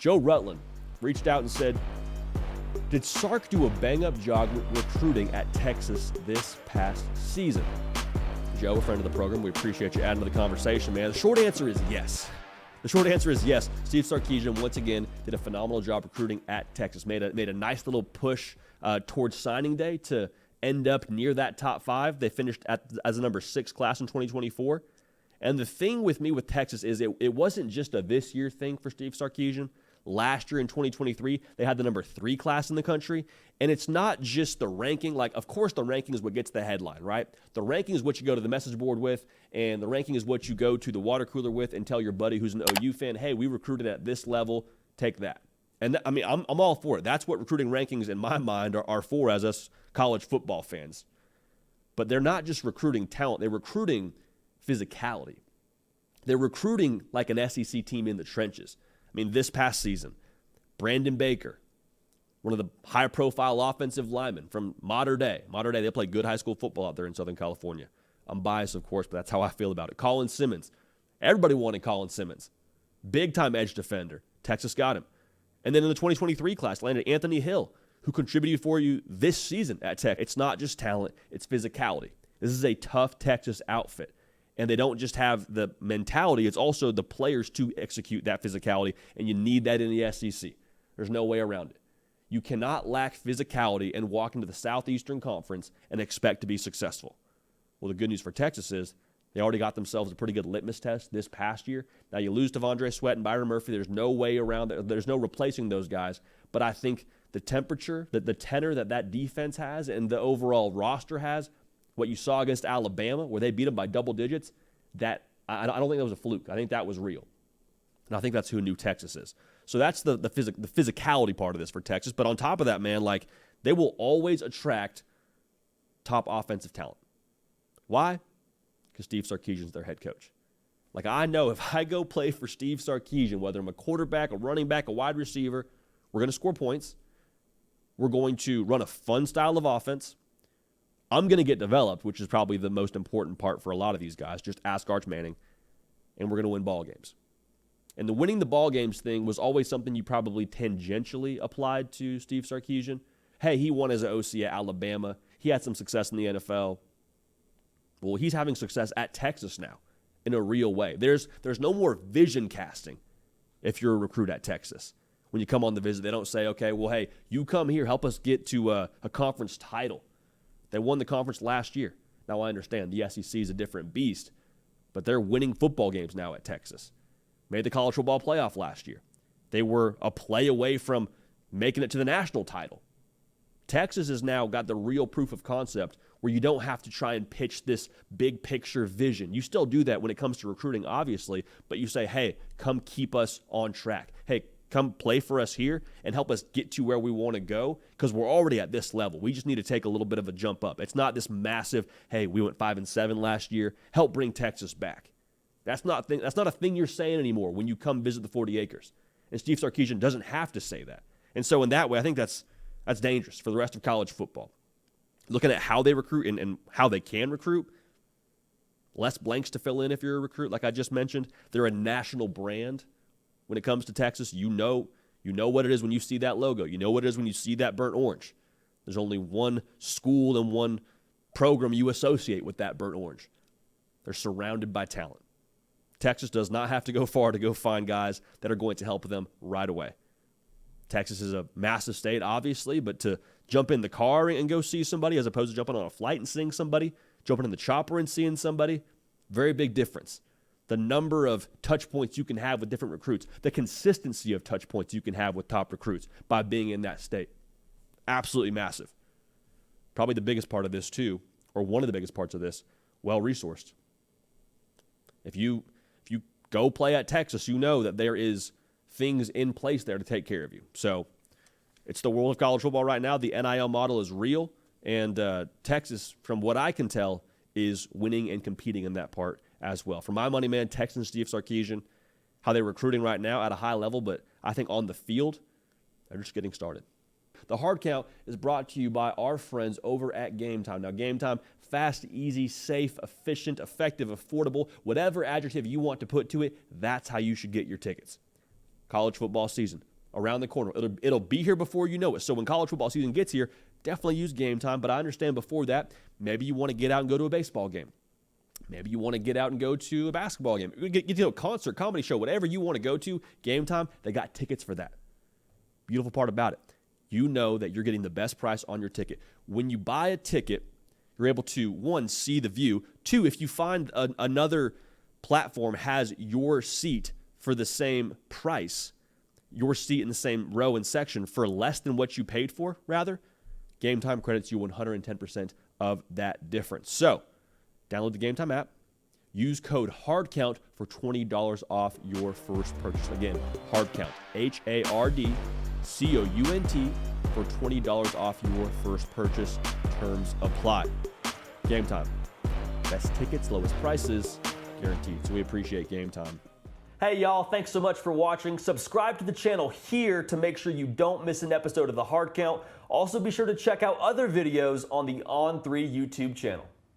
Joe Rutland reached out and said, did Sark do a bang-up job recruiting at Texas this past season? Joe, a friend of the program, we appreciate you adding to the conversation, man. The short answer is yes. The short answer is yes. Steve Sarkisian, once again, did a phenomenal job recruiting at Texas. Made a nice little push towards signing day to end up near that top 5. They finished as a number 6 class in 2024. And the thing with me with Texas is it wasn't just a this year thing for Steve Sarkisian. Last year in 2023, they had the number 3 class in the country. And it's not just the ranking. Like, of course, the ranking is what gets the headline, right? The ranking is what you go to the message board with, and the ranking is what you go to the water cooler with and tell your buddy who's an OU fan, hey, we recruited at this level, take that. And I mean, I'm all for it. That's what recruiting rankings in my mind are for as us college football fans. But they're not just recruiting talent. They're recruiting physicality. They're recruiting like an SEC team in the trenches. I mean, this past season, Brandon Baker, one of the high-profile offensive linemen from Mater Dei. Mater Dei, they play good high school football out there in Southern California. I'm biased, of course, but that's how I feel about it. Colin Simmons. Everybody wanted Colin Simmons. Big-time edge defender. Texas got him. And then in the 2023 class, landed Anthony Hill, who contributed for you this season at Tech. It's not just talent, it's physicality. This is a tough Texas outfit. And they don't just have the mentality, it's also the players to execute that physicality, and you need that in the SEC. There's no way around it. You cannot lack physicality and walk into the Southeastern Conference and expect to be successful. Well, the good news for Texas is they already got themselves a pretty good litmus test this past year. Now, you lose Devondre Sweat and Byron Murphy. There's no way around it. There's no replacing those guys. But I think the temperature, the tenor that defense has and the overall roster has, what you saw against Alabama, where they beat them by double digits, that I don't think that was a fluke. I think that was real. And I think that's who New Texas is. So that's the physicality part of this for Texas. But on top of that, man, like, they will always attract top offensive talent. Why? Because Steve Sarkisian's their head coach. Like, I know if I go play for Steve Sarkisian, whether I'm a quarterback, a running back, a wide receiver, we're going to score points. We're going to run a fun style of offense. I'm going to get developed, which is probably the most important part for a lot of these guys. Just ask Arch Manning, and we're going to win ball games. And the winning the ball games thing was always something you probably tangentially applied to Steve Sarkisian. Hey, he won as an OC at Alabama. He had some success in the NFL. Well, he's having success at Texas now in a real way. There's no more vision casting if you're a recruit at Texas. When you come on the visit, they don't say, okay, well, hey, you come here, help us get to a conference title. They won the conference last year. Now, I understand the SEC is a different beast, but they're winning football games now at Texas. Made the college football playoff last year. They were a play away from making it to the national title. Texas has now got the real proof of concept where you don't have to try and pitch this big picture vision. You still do that when it comes to recruiting, obviously, but you say, hey, come keep us on track. Hey, come play for us here and help us get to where we want to go because we're already at this level. We just need to take a little bit of a jump up. It's not this massive, hey, we went 5-7 last year. Help bring Texas back. That's not a thing you're saying anymore when you come visit the 40 acres. And Steve Sarkisian doesn't have to say that. And so in that way, I think that's dangerous for the rest of college football. Looking at how they recruit and how they can recruit, less blanks to fill in if you're a recruit. Like I just mentioned, they're a national brand. When it comes to Texas, you know what it is when you see that logo. You know what it is when you see that burnt orange. There's only one school and one program you associate with that burnt orange. They're surrounded by talent. Texas does not have to go far to go find guys that are going to help them right away. Texas is a massive state, obviously, but to jump in the car and go see somebody as opposed to jumping on a flight and seeing somebody, jumping in the chopper and seeing somebody, very big difference. The number of touch points you can have with different recruits, the consistency of touch points you can have with top recruits by being in that state. Absolutely massive. Probably the biggest part of this too, or one of the biggest parts of this, well-resourced. If you go play at Texas, you know that there is things in place there to take care of you. So it's the world of college football right now. The NIL model is real, and Texas, from what I can tell, is winning and competing in that part as well. For my money, man, Texans, Steve Sarkisian, how they're recruiting right now at a high level, but I think on the field, they're just getting started. The Hard Count is brought to you by our friends over at Game Time. Now, Game Time, fast, easy, safe, efficient, effective, affordable, whatever adjective you want to put to it, that's how you should get your tickets. College football season, around the corner. It'll be here before you know it. So when college football season gets here, definitely use Game Time. But I understand before that, maybe you want to get out and go to a baseball game. Maybe you want to get out and go to a basketball game. Get to a concert, comedy show, whatever you want to go to. Game Time, they got tickets for that. Beautiful part about it, you know that you're getting the best price on your ticket. When you buy a ticket, you're able to, one, see the view. Two, if you find another platform has your seat for the same price, your seat in the same row and section for less than what you paid for, rather, Game Time credits you 110% of that difference. So, download the Game Time app. Use code HARDCOUNT for $20 off your first purchase. Again, HARDCOUNT, HARDCOUNT for $20 off your first purchase. Terms apply. Game Time. Best tickets, lowest prices, guaranteed. So we appreciate Game Time. Hey y'all, thanks so much for watching. Subscribe to the channel here to make sure you don't miss an episode of the Hard Count. Also be sure to check out other videos on the On3 YouTube channel.